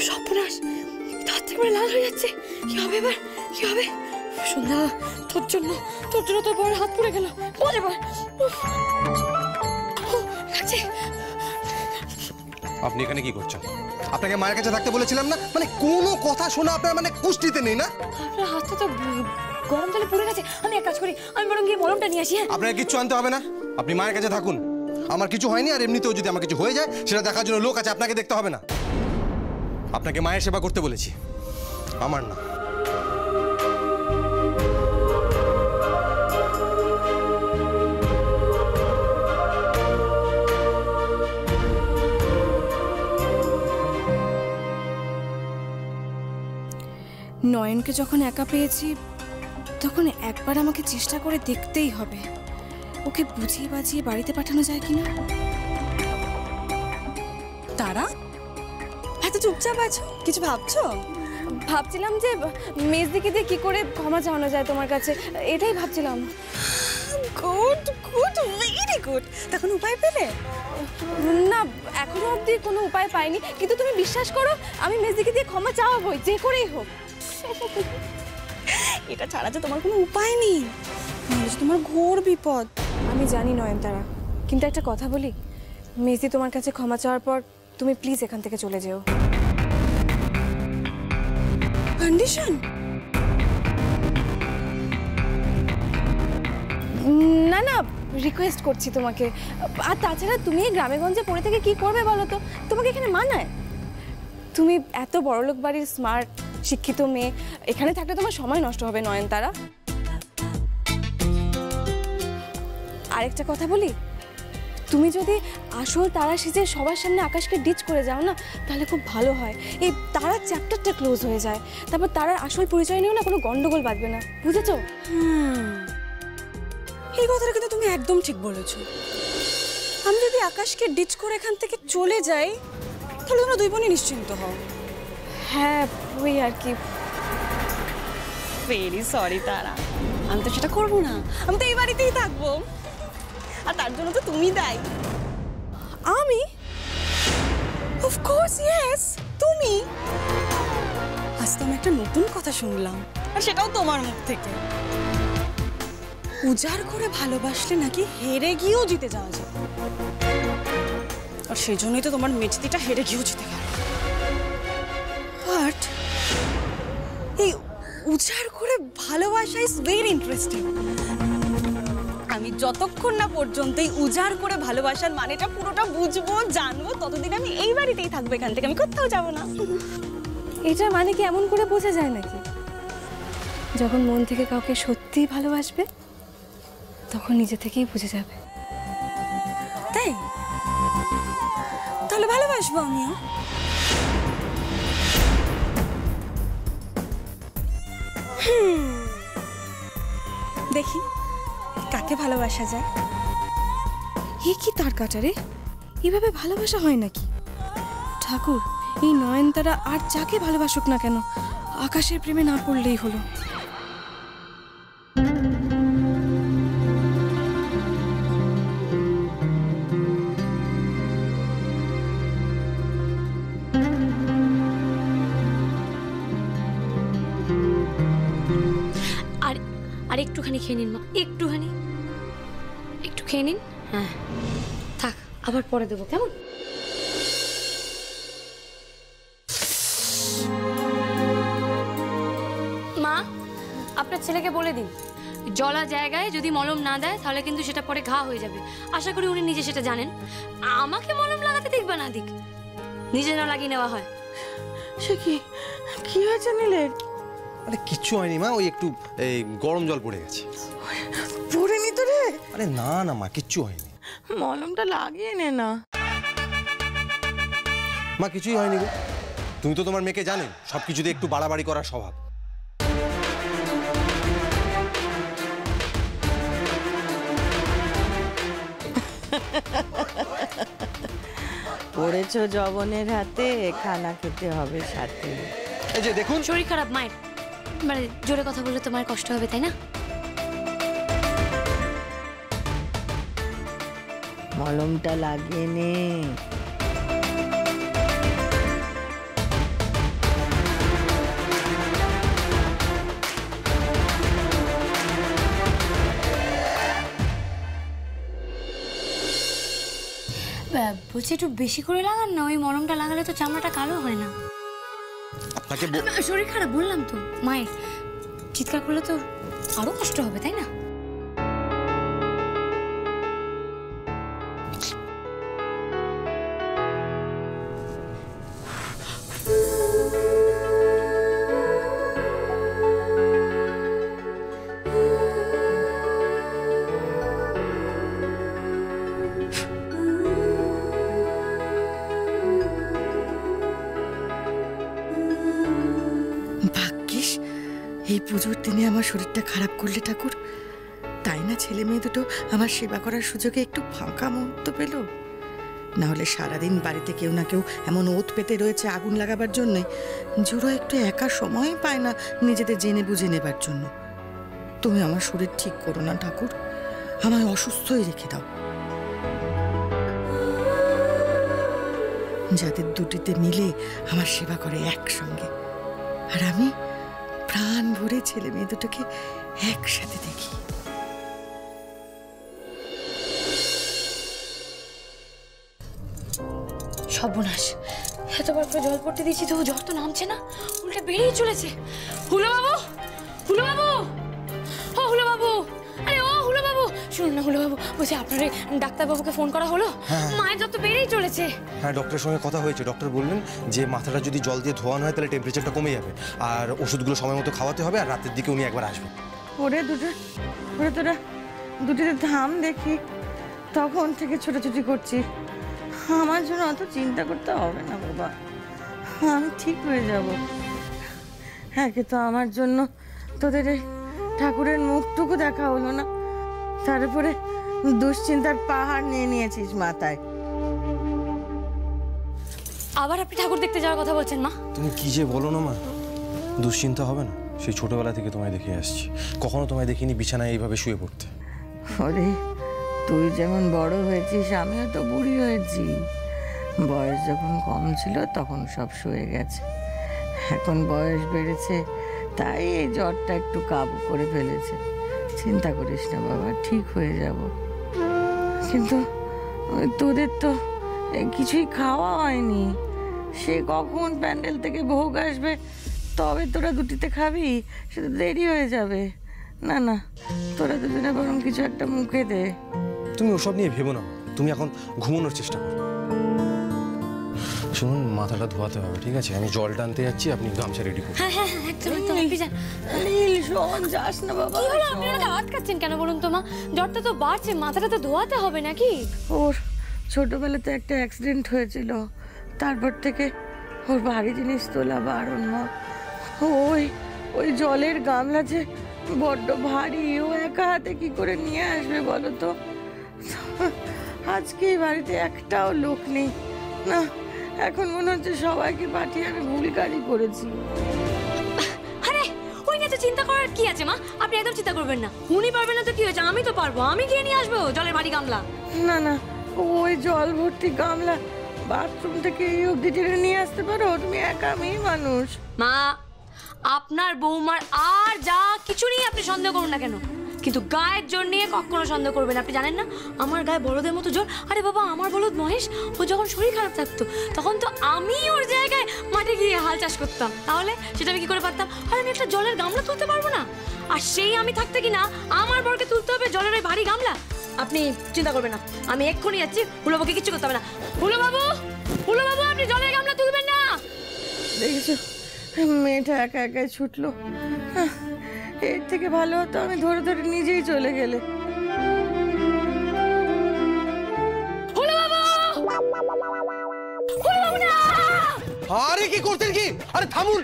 সর্বনাশ, হাত থেকে লাল হয়ে যাচ্ছে। কি হবে এবার, কি হবে? সন্ধ্যা, তোর জন্য তোর বড় হাত পুড়ে গেল। বল এবার। আপনি এখানে কি করছেন? আপনাকে মায়ের কাছে থাকতে বলেছিলাম না? মানে কোনো কথা শোনা আপনার মানে কুষ্টিতে নেই না? আপনার হাতটা তো গরম জলে পুড়ে গেছে। আমি এক কাজ করি, আমি বরং গিয়ে মলমটা নিয়ে আসি। হ্যাঁ, আপনাকে কিচ্ছু আনতে হবে না, আপনি মায়ের কাছে থাকুন। আমার কিছু হয়নি, আর এমনিতেও যদি আমার কিছু হয়ে যায় সেটা দেখার জন্য লোক আছে, আপনাকে দেখতে হবে না। আপনাকে মায়ের সেবা করতে বলেছি, আমার না। নয়নকে যখন একা পেয়েছি তখন একবার আমাকে চেষ্টা করে দেখতেই হবে ওকে বুঝিয়ে বাজিয়ে বাড়িতে পাঠানো যায় কিনা। তারা এত চুপচাপ আছো, কিছু ভাবছো? ভাবছিলাম যে মেজদিকে দিয়ে কি করে ক্ষমা চাওয়ানো যায় তোমার কাছে, এটাই ভাবছিলাম। Good good, very good. তখন উপায় পেলে? না, এখনো অবধি কোনো উপায় পাইনি, কিন্তু তুমি বিশ্বাস করো আমি মেজদিকে দিয়ে ক্ষমা চাওয়াবই, যে করেই হোক। এটা ছাড়া যে তোমার কোনো উপায় নেই, তোমার ঘোর বিপদ। আমি জানি নয়নতারা, কিন্তু একটা কথা বলি, মেজদি তোমার কাছে ক্ষমা চাওয়ার পর তুমি প্লিজ এখান থেকে চলে যেও। কন্ডিশন? না না, রিকোয়েস্ট করছি তোমাকে। আর তাছাড়া তুমি গ্রামেগঞ্জে পড়ে থেকে কি করবে বলো তো? তোমাকে এখানে মানায়? তুমি এত বড়লোক বাড়ির স্মার্ট শিক্ষিত মেয়ে, এখানে থাকলে তোমার সময় নষ্ট হবে নয়নতারা। আরেকটা কথা বলি, তুমি যদি আসল তারা সেজে সবার সামনে আকাশকে ডিচ করে যাও না, তাহলে খুব ভালো হয়। এই তারার চ্যাপ্টারটা ক্লোজ হয়ে যায়, তারপর তারার আসল পরিচয় নিয়েও না কোনো গন্ডগোল বাঁধবে না, বুঝেছো? এই কথাটা কিন্তু তুমি একদম ঠিক বলেছো। আমি যদি আকাশকে ডিচ করে এখান থেকে চলে যাই, তাহলে তোমরা দুই বোনই নিশ্চিন্ত হও। হ্যাঁ, ওই আর কি। ভেরি সরি তারা, আমি তো সেটা করবো না। আমি তো এই বাড়িতেই থাকবো, আর তার জন্য তো তুমি দায়ী। আমি? অফকোর্স ইয়েস, তুমি। আজ তো আমি একটা নতুন কথা শুনলাম, আর সেটাও তোমার মুখ থেকে। উজাড় করে ভালোবাসলে নাকি হেরে গিয়েও জিতে যাওয়া যায়, আর সেই জন্যই তো তোমার মেজদিটা হেরে গিয়েও জিতে গেল। বাট এই উজাড় করে ভালোবাসা ইজ ভেরি ইন্টারেস্টিং। আমি যতক্ষণ না পর্যন্ত এই উজাড় করে ভালোবাসার মানেটা পুরোটা বুঝবো জানবো, ততদিন আমি এই বাড়িতেই থাকবো, এখান থেকে আমি কোথাও যাবো না। এটা মানে কি এমন করে বোঝা যায় নাকি? যখন মন থেকে কাউকে সত্যিই ভালোবাসবে তখন নিজে থেকেই বুঝে যাবে। তাই তাহলে ভালোবাসবো আমিও। দেখি কাকে ভালোবাসা যায়। এ কি তার কাটারে, এভাবে ভালোবাসা হয় নাকি? ঠাকুর, এই নয়নতারা আর যাকে ভালোবাসুক না কেন, আকাশের প্রেমে না পড়লেই হলো। আর একটুখানি খেয়ে নিন মা, একটুখানি, একটু খেয়ে নিন। হ্যাঁ থাক, আবার পরে দেবো, কেমন? মা, আপনার ছেলেকে বলে দিন, জলা জায়গায় যদি মলম না দেয় তাহলে কিন্তু সেটা পরে ঘা হয়ে যাবে। আশা করি উনি নিজে সেটা জানেন। আমাকে মলম লাগাতে দিক বা না দিক, নিজে না লাগিয়ে নেওয়া হয়। সে কি হয়েছে নীলের? আরে কিচ্ছু হয়নি মা, ওই একটু এই গরম জল পড়ে গেছে। পড়েনি তো রে? আরে না না মা, কিচ্ছু হয়নি। মলমটা লাগিয়ে নে না। মা কিছুই হয়নি গো, তুমি তো তোমার মেয়েকে জানেন সবকিছুতে একটু বাড়াবাড়ি করার স্বভাব। পড়েছো জবনের হাতে, খানা খেতে হবে সাথে। এই যে দেখুন, শরীর খারাপ মায়ের, মানে জোরে কথা বললে তোমার কষ্ট হবে, তাই না? মলমটা লাগিয়ে নে। বলছি একটু বেশি করে লাগান না, ওই মলমটা লাগালে তো চামড়াটা কালো হয় না। আপনাকে শরীর খারাপ বললাম তো, মায়ের চিৎকার করলে তো আরো কষ্ট হবে, তাই না? ভাগ্যিস এই পুজোর দিনে আমার শরীরটা খারাপ করলে ঠাকুর, তাই না ছেলে মেয়ে দুটো আমার সেবা করার সুযোগে একটু ফাঁকা মুহূর্ত পেল। না হলে সারাদিন বাড়িতে কেউ না কেউ এমন ওত পেতে রয়েছে আগুন লাগাবার জন্যে, জোড়া একটু একা সময় পায় না নিজেদের জেনে বুঝে নেবার জন্য। তুমি আমার শরীর ঠিক করো না ঠাকুর, আমায় অসুস্থই রেখে দাও। যাদের দুটিতে মিলে আমার সেবা করে একসঙ্গে, আর আমি প্রাণ ভরে ছেলে মেয়ে দুটোকে একসাথে দেখি। সর্বনাশ, এতবার করে জল পড়তে দিয়েছি তবু জ্বর তো নামছে না, উল্টে বেড়েই চলেছে। হুলো বাবু, হুলো বাবু, ও হুলো বাবু, আরে ও হুলো বাবু, শুনুন না হুলো বাবু, বলছি আপনার ডাক্তারবাবুকে ফোন করা হলো? মায়ের জ্বর তো বেড়েই চলেছে। হ্যাঁ, ডক্টরের সঙ্গে কথা হয়েছে। ডক্টর বললেন যে মাথাটা যদি জল দিয়ে ধোয়ানো হয় তাহলে টেম্পারেচারটা কমে যাবে, আর ওষুধগুলো সময় মতো খাওয়াতে হবে, আর রাতের দিকে উনি একবার আসবেন। ওরে তোরা দুটিতে থাম দেখি, তখন থেকে ছোটাছুটি করছি। আমার জন্য অত চিন্তা করতে হবে না বাবা, আমি ঠিক হয়ে যাব। হ্যাঁ, কিন্তু আমার জন্য তোদের এই ঠাকুরের মুখটুকু দেখা হলো না, তারপরে দুশ্চিন্তার পাহাড় নিয়ে নিয়েছিস মাথায়। আবার আপনি ঠাকুর দেখতে যাওয়ার কথা বলছেন মা? তুমি কি যে বলো না মা, দুশ্চিন্তা হবে না। সেই ছোটবেলা থেকে তোমায় দেখে আসছি, কখনো তোমায় দেখিনি বিছানায় এইভাবে শুয়ে পড়তে। ওরে, তুই যেমন বড় হয়েছিস আমিও তো বুড়ি হয়েছি। বয়স যখন কম ছিল তখন সব সয়ে গেছে, এখন বয়স বেড়েছে তাই এই জ্বরটা একটু কাবু করে ফেলেছে। চিন্তা করিস না বাবা, ঠিক হয়ে যাব। কিন্তু তোদের তো কিছুই খাওয়া হয়নি, সে কখন প্যান্ডেল থেকে ভোগ আসবে তবে তোরা দুটিতে খাবি, সে তো দেরি হয়ে যাবে। না না, তোরা দুজনে বরং কিছু একটা মুখে দে। তুমি ওসব নিয়ে ভেবো না, তুমি এখন ঘুমানোর চেষ্টা করো। শুনুন, মাথাটা ধোয়াতে হবে, ঠিক আছে? আমি জল টানতে যাচ্ছি, আপনি গামছা রেডি করুন। হ্যাঁ হ্যাঁ একদম একদম, আপনি যান। নীল, শোন, যাস না বাবা। কি হলো, আপনি ওনাকে আটকাচ্ছেন কেন বলুন তো মা? জ্বরটা তো বাড়ছে, মাথাটা তো ধোয়াতে হবে নাকি? ওর ছোটবেলাতে একটা অ্যাক্সিডেন্ট হয়েছিল, তারপর থেকে ওর ভারী জিনিস তোলা বারণ মা। ওই জলের গামলা যে বড্ড ভারী, ও একা হাতে কি করে নিয়ে আসবে বলো তো? আজকে এই বাড়িতে একটাও লোক নেই না, এখন মনে হচ্ছে সবাইকে পাঠিয়ে আমি ভুল গাড়ি করেছি। আরে ওই নিয়ে তো চিন্তা করার কি আছে মা? আপনি একদম চিন্তা করবেন না, উনি পারবেন না তো কি হয়েছে, আমি তো পারবো, আমি গিয়ে নিয়ে আসবো জলের ভারী গামলা। না না, ওই জল ভর্তি গামলা বাথরুম থেকে এই অবধি টেনে নিয়ে আসতে পারো? তুমি একা মেয়ে মানুষ। মা, আপনার বৌমার আর যা কিছু নিয়ে আপনি সন্দেহ করুন না কেন, কিন্তু গায়ের জোর নিয়ে কখনো সন্দেহ করবেন। আপনি জানেন না আমার গায়ে বলদের মতো জোর? আরে বাবা, আমার বলদ মহেশ, ও যখন শরীর খারাপ থাকতো তখন তো আমি ওর জায়গায় মাঠে গিয়ে হাল চাষ করতাম, তাহলে সেটা আমি কি করে পারতাম? আর আমি একটা জলের গামলা তুলতে পারবো না? আর সেই আমি থাকতে কি না আমার বরকে তুলতে হবে জলের ওই ভারী গামলা? আপনি চিন্তা করবেন না, আমি এক্ষুনি যাচ্ছি, হুলোবাবুকে কিচ্ছু করতে হবে না। হুলোবাবু, হুলোবাবু, আপনি জলের গামলা তুলবেন না। দেখেছো, মেয়েটা একা একাই ছুটলো। এর থেকে ভালো হতো আমি ধরে ধরে নিজেই চলে গেলে। আরে কি করতেন কি? আরে থামুন।